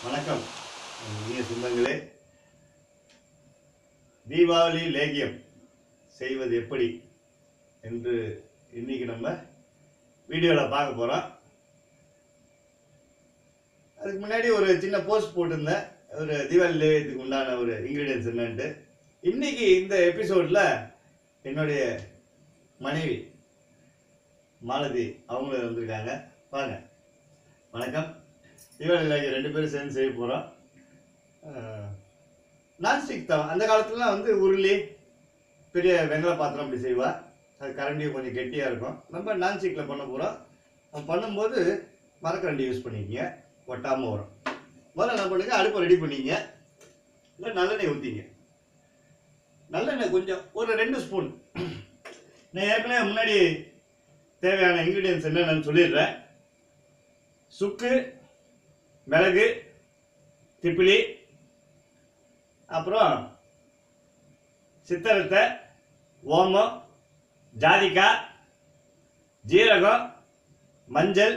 வணக்கம் இனிய சொந்தங்களே. தீபாவளி லேகியம் செய்வது எப்படி என்று இன்னைக்கு நம்ம வீடியோவில் பார்க்க போகிறோம். அதுக்கு முன்னாடி ஒரு சின்ன போஸ்ட் போட்டிருந்தேன், ஒரு தீபாவளி லேகியத்துக்கு உண்டான ஒரு இன்க்ரீடியன்ஸ் என்னன்ட்டு. இன்னைக்கு இந்த எபிசோடில் என்னுடைய மனைவி மாலதி அவங்களும் வந்திருக்காங்க. பாருங்க. வணக்கம். தீபாவளி லேகியம் 2 பேரும் சேர்ந்து செய்ய போகிறோம். நான்ஸ்டிக் தவா, அந்த காலத்துலலாம் வந்து உருளி பெரிய வெங்கல பாத்திரம் அப்படி செய்வா. அது கரண்டியும் கொஞ்சம் கெட்டியாக இருக்கும். நம்ம நான்ஸ்டிக்கில் பண்ண போகிறோம். பண்ணும்போது மரக்கரண்டி யூஸ் பண்ணிக்கிங்க, ஒட்டாமல் வரும். முதல்ல என்ன பண்ணுங்க, அடுப்பை ரெடி பண்ணிங்க. இல்லை நல்லெண்ணெய் ஊற்றிங்க. நல்லெண்ணெய் கொஞ்சம் ஒரு 2 ஸ்பூன். நான் ஏற்கனவே முன்னாடி தேவையான இன்க்ரீடியன்ஸ் என்னென்னு சொல்லிடுறேன். சுக்கு, மிளகு, திப்பிலி, அப்புறம் சித்தரத்தை, ஓமம், ஜாதிக்காய், ஜீரகம், மஞ்சள்,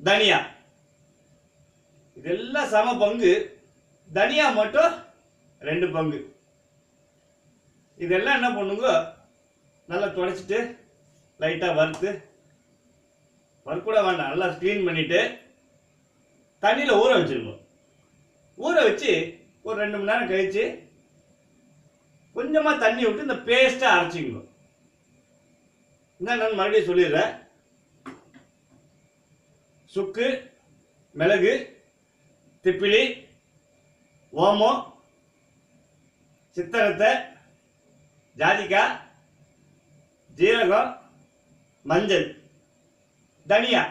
தனியா. இதெல்லாம் சம பங்கு. தனியா மட்டும் 2 பங்கு. இதெல்லாம் என்ன பண்ணுங்க, நல்லா துடைச்சிட்டு லைட்டாக வறுக்கூட வேண்டாம், நல்லா க்ளீன் பண்ணிவிட்டு தண்ணியில் ஊற வச்சுருங்க. ஊற வச்சு ஒரு 2 மணி நேரம் கழித்து கொஞ்சமாக தண்ணி விட்டு இந்த பேஸ்ட்டை அரைச்சிக்கணும். நான் மறுபடியும் சொல்லிடுறேன். சுக்கு, மிளகு, திப்பிலி, ஓமம், சித்தரத்தை, ஜாதிக்காய், ஜீரகம், மஞ்சள், தனியா.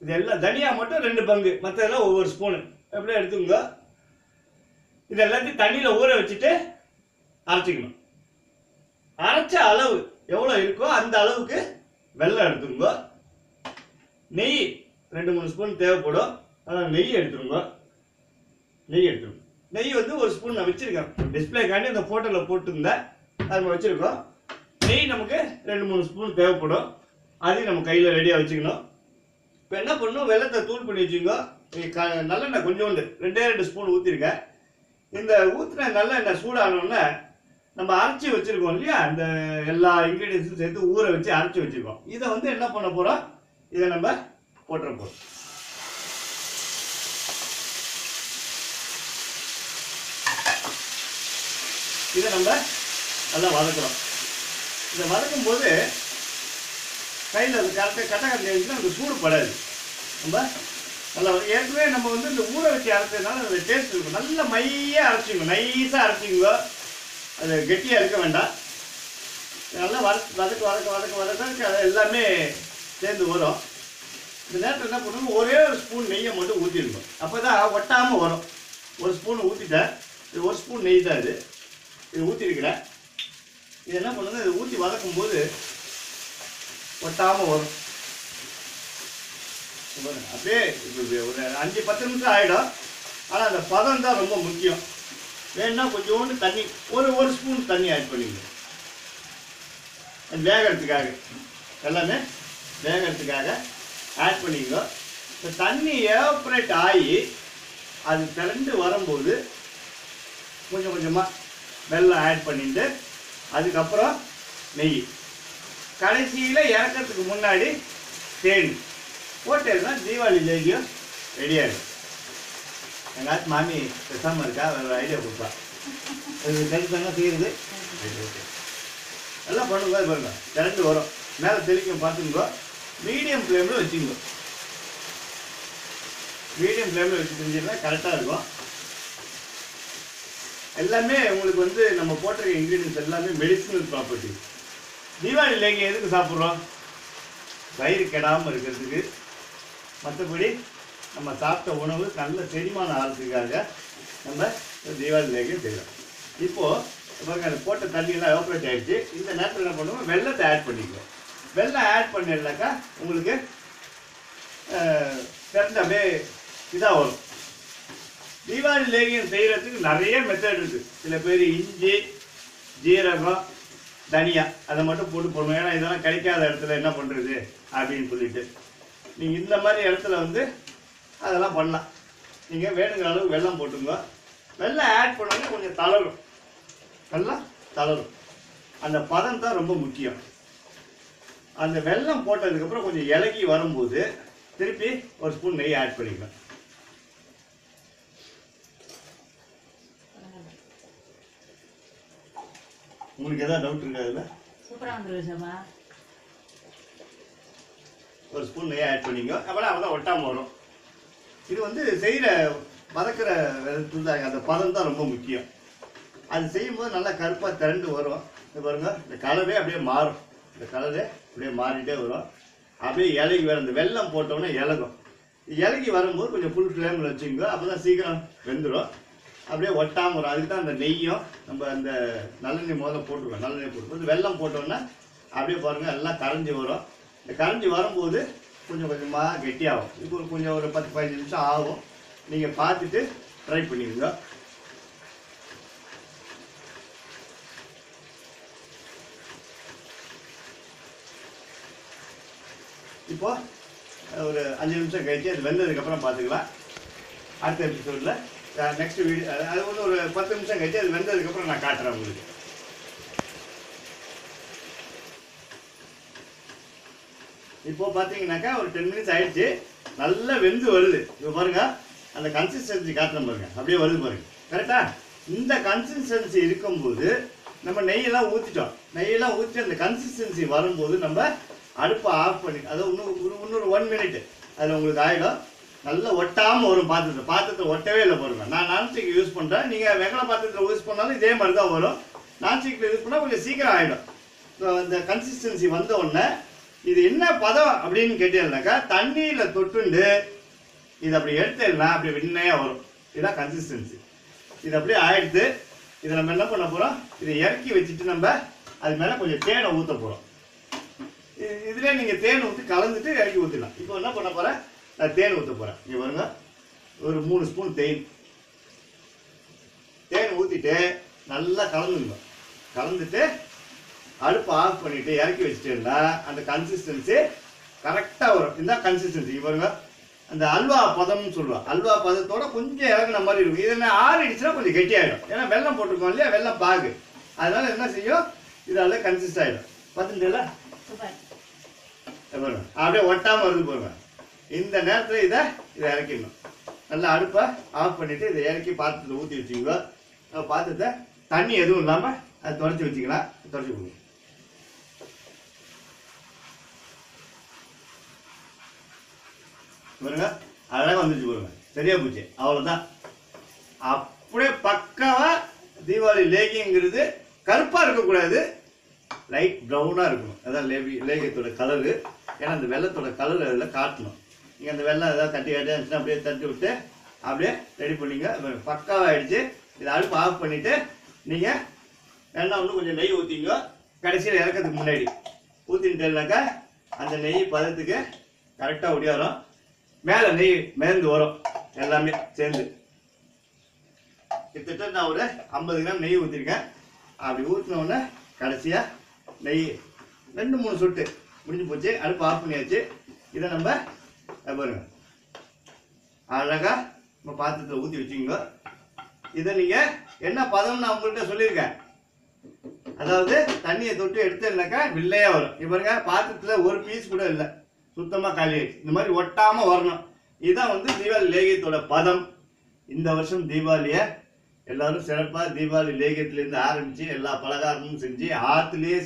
இதெல்லாம் தனியா மட்டும் 2 பங்கு, மற்றதெல்லாம் ஒவ்வொரு ஸ்பூனு எப்படியே எடுத்துக்கோங்க. இது எல்லாத்தையும் தண்ணியில் ஊற வச்சுட்டு அரைச்சிக்கணும். அரைச்ச அளவு எவ்வளோ இருக்கோ அந்த அளவுக்கு வெல்லம் எடுத்துக்கோங்க. நெய் 2-3 ஸ்பூன் தேவைப்படும். அதனால் நெய் எடுத்துருங்க. நெய் வந்து 1 ஸ்பூன் நான் வச்சுருக்கேன். டிஸ்பிளேக்காண்டி அந்த ஃபோட்டோவில் போட்டுருந்தேன், அது நம்ம வச்சுருக்கோம். நெய் நமக்கு 2-3 ஸ்பூன் தேவைப்படும். அதையும் நம்ம கையில் ரெடியாக வச்சுக்கணும். இப்போ என்ன பண்ணணும், வெள்ளத்தை தூள் பண்ணி வச்சுக்கோ. நல்லெண்ணெய் கொஞ்சோண்டு 2 ஸ்பூன் ஊற்றிருக்கேன். இந்த ஊற்றின நல்லெண்ணெய் சூடானோடனே நம்ம அரைச்சி வச்சுருக்கோம் இல்லையா, அந்த எல்லா இன்க்ரீடியன்ஸும் சேர்த்து ஊற வச்சு அரைச்சி வச்சுருக்கோம். இதை வந்து என்ன பண்ண போகிறோம், இதை நம்ம போட்டுற போகிறோம். இதை நம்ம நல்லா வதக்குறோம். இதை வதக்கும் போது கையில் அது கரெக்டாக கட்டக்கட்டில் இருந்துச்சுன்னா அந்த சூடு படாது. நம்ம நல்லா ஏற்கனவே நம்ம வந்து இந்த ஊற வச்சு அரைச்சதுனால அந்த டேஸ்ட் இருக்கும். நல்லா மையாக அரைச்சிங்க, நைஸாக அரைச்சிங்க. அது கெட்டியாக இருக்க வேண்டாம். நல்லா வதக்க அது எல்லாமே சேர்ந்து வரும். இந்த நேரத்தில் என்ன பண்ணுவோம், ஒரே ஒரு ஸ்பூன் நெய்யை மட்டும் ஊற்றிருக்கோம். அப்போ தான் ஒட்டாமல் வரும். 1 ஸ்பூன் ஊற்றிட்டேன். இது 1 ஸ்பூன் நெய் தான். இது ஊற்றிருக்கிறேன். இது என்ன பண்ணுங்க, இதை ஊற்றி வதக்கும் போது ஒட்டாமல் வரும். அப்படியே ஒரு 5-10 நிமிஷம் ஆகிடும். ஆனால் அந்த பதம் தான் ரொம்ப முக்கியம். வேணுன்னா கொஞ்சோண்டு தண்ணி, ஒரு ஸ்பூன் தண்ணி ஆட் பண்ணிக்கணும். வேகிறதுக்காக, எல்லாமே வேகிறதுக்காக ஆட் பண்ணிக்கணும். இந்த தண்ணி எவாப்ரேட் ஆகி அது திரண்டு வரும்போது கொஞ்சம் கொஞ்சமாக வெல்லம் ஆட் பண்ணிட்டு அதுக்கப்புறம் நெய், கடைசியில் இறக்கிறதுக்கு முன்னாடி தேன் போட்டேன்னா தீபாவளி லேகியம் ரெடியாகிடும். எங்கள் மாமி பெசாமல் இருக்கா, வேறு ஐடியா கொடுப்பா. அது கருத்தாங்க செய்யுது. எல்லாம் பண்ணுங்க. பாருங்க, திரண்டு வரும். மேலே தெளிக்கும் பார்த்துக்கோ. மீடியம் ஃப்ளேமில் வச்சுக்கோ. மீடியம் ஃப்ளேமில் வச்சு செஞ்சீங்கன்னா கரெக்டாக இருக்கும். எல்லாமே உங்களுக்கு வந்து நம்ம போட்டிருக்க இன்க்ரீடியன்ஸ் எல்லாமே மெடிசினல் ப்ராப்பர்ட்டி. தீபாவளி லேகியம் எதுக்கு சாப்பிட்றோம், வயிறு கெடாமல் இருக்கிறதுக்கு. மற்றபடி நம்ம சாப்பிட்ட உணவு நல்ல செரிமானம் ஆகிறதுக்காக நம்ம தீபாவளி லேகியம் செய்கிறோம். இப்போது பாருங்க, அது போட்ட தண்ணியெல்லாம் எவாப்ரேட் ஆகிடுச்சு. இந்த நேரத்தில் என்ன பண்ணுவோம், வெள்ளத்தை ஆட் பண்ணிக்குவோம். வெள்ளம் ஆட் பண்ணிடலாக்கா உங்களுக்கு திறந்து அப்படியே இதாக வரும். தீபாவளி லேகியம் செய்கிறதுக்கு நிறைய மெத்தட் இருக்குது. சில பேர் இஞ்சி, ஜீரகம், தனியா அதை மட்டும் போட்டு போடணும். ஏன்னா இதெல்லாம் கிடைக்காத இடத்துல என்ன பண்ணுறது அப்படின்னு சொல்லிட்டு நீங்கள் இந்த மாதிரி இடத்துல வந்து அதெல்லாம் பண்ணலாம். நீங்கள் வேணுங்கிற அளவு வெல்லம் போட்டுங்க. வெல்லம் ஆட் பண்ணோன்னா கொஞ்சம் தளரும், வெல்லம் தளரும். அந்த பதம் தான் ரொம்ப முக்கியம். அந்த வெல்லம் போட்டதுக்கப்புறம் கொஞ்சம் இலகி வரும்போது திருப்பி ஒரு ஸ்பூன் நெய் ஆட் பண்ணிக்கலாம். உங்களுக்கு எதாவது டவுட் இருக்கா? அதில் சூப்பராக வந்துருக்குமா? ஒரு ஸ்பூன் நெய் ஆட் பண்ணிங்க. அப்போலாம் அப்போ தான் ஒட்டாமல் வரும். இது வந்து செய்கிற வதக்கிற அந்த பதம் தான் ரொம்ப முக்கியம். அது செய்யும்போது நல்லா கருப்பாக திரண்டு வரும். இது பாருங்க, இந்த கலரே அப்படியே மாறும். இந்த கலரே அப்படியே மாறிட்டே வரும். அப்படியே இலகி வரும். இந்த வெல்லம் போட்டோன்னே இலகும். இலகி வரும்போது கொஞ்சம் ஃபுல் ஃப்ளேமில் வச்சுங்க. அப்போ தான் சீக்கிரம் வெந்துடும். அப்படியே ஒட்டாமல் வரும். அதுக்கு தான் அந்த நெய்யும் நம்ம அந்த நல்லெண்ணெய் முதல்ல போட்டுருவோம். நல்லெண்ணெய் போட்டு வெல்லம் போட்டோன்னா அப்படியே பாருங்கள் எல்லாம் கரைஞ்சி வரும். இந்த கரைஞ்சி வரும்போது கொஞ்சம் கொஞ்சமாக கெட்டியாகும். இப்போ கொஞ்சம் ஒரு 10-15 நிமிஷம் ஆகும். நீங்கள் பார்த்துட்டு ட்ரை பண்ணிடுங்க. இப்போ ஒரு 5 நிமிஷம் கழிச்சு அது வெந்ததுக்கப்புறம் பார்த்துக்கலாம். அடுத்த எபிசோடில் நெக்ஸ்ட் வீடியோ அது வந்து ஒரு 10 நிமிஷம் கழிச்சு அது வெந்ததுக்கப்புறம் நான் காட்டுறேன் உங்களுக்கு. இப்போ பார்த்தீங்கன்னாக்கா ஒரு 10 மினிட்ஸ் ஆயிடுச்சு. நல்லா வெந்து வருது. இப்போ பாருங்க, அந்த கன்சிஸ்டன்சி காட்டுறோம் பாருங்க, அப்படியே வருது பாருங்க. கரெக்டா? இந்த கன்சிஸ்டன்சி இருக்கும்போது நம்ம நெய்யெல்லாம் ஊற்றிட்டோம். நெய்யெல்லாம் ஊற்றி அந்த கன்சிஸ்டன்சி வரும்போது நம்ம அடுப்பை ஆஃப் பண்ணி, அதாவது இன்னொரு 1 மினிட் அதில் உங்களுக்கு ஆகிடும். நல்லா ஒட்டாமல் வரும். பாத்திரத்தை ஒட்டவே இல்லை பாருங்க. நான் நான்ஸ்டிக் யூஸ் பண்ணுறேன். நீங்கள் வெங்கல பாத்திரத்தில் யூஸ் பண்ணாலும் இதே மாதிரி தான் வரும். நான்ஸ்டிக்கில் யூஸ் பண்ணால் கொஞ்சம் சீக்கிரம் ஆகிடும். ஸோ அந்த கன்சிஸ்டன்சி வந்த உடனே இது என்ன பதம் அப்படின்னு கேட்டீங்கன்னாக்கா, தண்ணியில் தொட்டுண்டு இது அப்படி எடுத்துடலாம், அப்படி வெண்ணையாக வரும். இதுதான் கன்சிஸ்டன்சி. இது அப்படியே ஆயிடுது. இதை நம்ம என்ன பண்ண போகிறோம், இதை இறக்கி வச்சுட்டு நம்ம அது மேலே கொஞ்சம் தேனை ஊற்ற போகிறோம். இதுலேயே நீங்கள் தேன் ஊற்றி கலந்துட்டு இறக்கி ஊற்றிடலாம். இப்போ என்ன பண்ண போகிறேன், நான் தேன் ஊற்ற போகிறேன். இங்கே பாருங்க, ஒரு 3 ஸ்பூன் தேன் ஊற்றிட்டு நல்லா கலந்துங்க. கலந்துட்டு அடுப்பு ஆஃப் பண்ணிவிட்டு இறக்கி வச்சுட்டேன்னா அந்த கன்சிஸ்டன்சி கரெக்டாக வரும். இதுதான் கன்சிஸ்டன்சி. பாருங்க, அந்த அல்வா பதம்னு சொல்லுவோம். அல்வா பதத்தோட கொஞ்சம் இறங்குன மாதிரி இருக்கும். இது என்ன ஆறிடுச்சுன்னா கொஞ்சம் கெட்டியாயிடும். ஏன்னா வெல்லம் போட்டிருக்கோம் இல்லையா, வெல்லம் பாகு. அதனால என்ன செய்யும், இதால கன்சிஸ்ட் ஆகிடும். பார்த்துட்டீங்களா? பாருங்க, அப்படியே ஒட்டாமல் வருது பாருங்க. இந்த நேரத்தில் இதை இறக்கிடணும். நல்லா அடுப்பை ஆஃப் பண்ணிவிட்டு இதை இறக்கி பாத்திரத்தை ஊற்றி வச்சுக்கோ. பாத்திரத்தை தண்ணி எதுவும் இல்லாமல் அதை துடைச்சி வச்சுக்கலாம். துடைச்சி கொடுங்க. பாருங்க, அழகாக வந்துச்சு பாருங்க. சரியா போச்சு. அவ்வளோதான். அப்படியே பக்காவாக தீபாவளி லேகிங்கிறது கருப்பாக இருக்கக்கூடாது, லைட் ப்ரௌனாக இருக்கணும். அதான் லேகியத்தோட கலரு. ஏன்னா அந்த வெள்ளத்தோட கலர் அதில் காட்டணும். நீங்கள் அந்த வெள்ளம் ஏதாவது தட்டி இருந்துச்சுன்னா அப்படியே தட்டி விட்டு அப்படியே ரெடி பண்ணிங்க. பக்காவாகிடுச்சு. இதை அடுப்பு ஆஃப் பண்ணிவிட்டு நீங்கள் எண்ணெய் ஒன்று கொஞ்சம் நெய் ஊற்றிங்க. கடைசியில் இறக்கிறதுக்கு முன்னாடி ஊற்றின்ட்டுனாக்கா அந்த நெய் பதத்துக்கு கரெக்டாக ஒடியாரும். மேலே நெய் மேர்ந்து வரும் எல்லாமே சேர்ந்து. கிட்டத்தட்ட நான் ஒரு 50 கிராம் நெய் ஊற்றிருக்கேன். அப்படி ஊற்றினோடனே கடைசியாக நெய் 2-3 சொட்டு முடிஞ்சு போச்சு. அடுப்பு ஆஃப் பண்ணியாச்சு. இதை நம்ம பாருங்க அழகாக நம்ம பாத்திரத்தில் ஊற்றி வச்சுக்கோங்க. இதை நீங்கள் என்ன பதம்னு நான் உங்கள்கிட்ட சொல்லியிருக்கேன். அதாவது தண்ணியை தொட்டு எடுத்தேன்னாக்கா வெள்ளையாக வரும். இப்போ பாருங்க, பாத்திரத்தில் ஒரு பீஸ் கூட இல்லை, சுத்தமாக காலி ஆயிடுச்சு. இந்த மாதிரி ஒட்டாமல் வரணும். இதுதான் வந்து தீபாவளி லேகியத்தோட பதம். இந்த வருஷம் தீபாவளியை எல்லாரும் சிறப்பாக தீபாவளி லேகியத்துலேருந்து ஆரம்பித்து எல்லா பலகாரமும் செஞ்சு ஆற்றுலேயே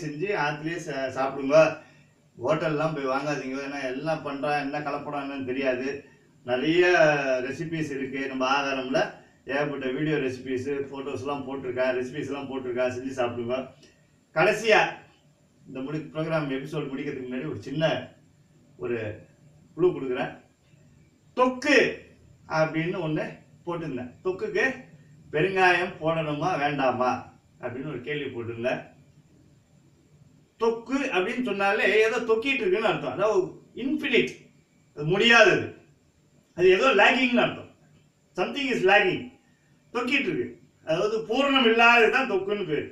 சாப்பிடுங்க. ஹோட்டல்லாம் போய் வாங்காதீங்க. ஏன்னா எல்லாம் பண்ணுறான், என்ன கலப்படான்னு தெரியாது. நிறைய ரெசிபீஸ் இருக்குது நம்ம ஆகாரமில். ஏகப்பட்ட வீடியோ ரெசிபீஸு, ஃபோட்டோஸ்லாம் போட்டிருக்கா, ரெசிபீஸ்லாம் போட்டிருக்கா, செஞ்சு சாப்பிடுங்க. கடைசியாக இந்த ப்ரோக்ராம் எபிசோட் முடிக்கிறதுக்கு முன்னாடி ஒரு சின்ன ஒரு குழு கொடுக்குறேன். தொக்கு அப்படின்னு ஒன்று போட்டிருந்தேன். தொக்குக்கு பெருங்காயம் போடணுமா வேண்டாமா அப்படின்னு ஒரு கேள்வி போட்டிருந்தேன். தொக்கு அப்படின்னு சொன்னாலே ஏதோ தொக்கிட்டு இருக்குன்னு அர்த்தம். அதாவது இன்ஃபினிட், அது முடியாதது, அது ஏதோ லேகிங்னு அர்த்தம். சம்திங் இஸ் லேகிங், தொக்கிட்டு இருக்கு. அதாவது பூரணம் இல்லாதது தான் தொக்குன்னு பேர்.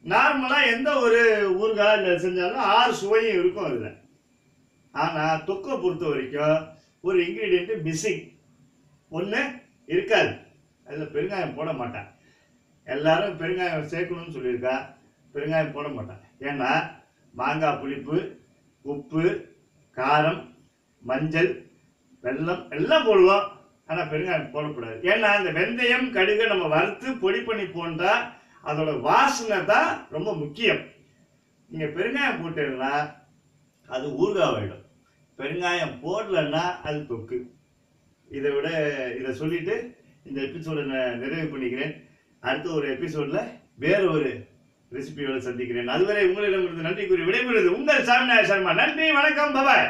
நார்மலாக எந்த ஒரு ஊறுகாய் செஞ்சாலும் 6 சுவையும் இருக்கும் அதில். ஆனால் தொக்கை பொறுத்த வரைக்கும் ஒரு இன்க்ரீடியன்ட் மிஸ்ஸிங். ஒன்று இருக்காது. அதில் பெருங்காயம் போட மாட்டேன். எல்லாரும் பெருங்காயம் சேர்க்கணும்னு சொல்லியிருக்கா, பெருங்காயம் போட மாட்டேன். ஏன்னா மாங்காய் புளிப்பு, உப்பு, காரம், மஞ்சள், வெல்லம் எல்லாம் போடுவோம். ஆனால் பெருங்காயம் போடக்கூடாது. ஏன்னா இந்த வெந்தயம் கடுகு நம்ம வறுத்து பொடி பண்ணி போட்டா அதோட வாசனை தான் ரொம்ப முக்கியம். நீங்கள் பெருங்காயம் போட்டீங்கன்னா அது ஊறுகாவாயிடும். பெருங்காயம் போடலன்னா அது தொக்கு. இதை சொல்லிட்டு இந்த எபிசோடை நான் நிறைவு பண்ணிக்கிறேன். அடுத்த ஒரு எபிசோடில் வேறு ஒரு ரெசிபியோடு சந்திக்கிறேன். அதுவரை உங்களிடமிருந்து நன்றி கூறி விடைபெறுவது உங்கள் சாமிநாய சர்மா. நன்றி, வணக்கம், பாய்.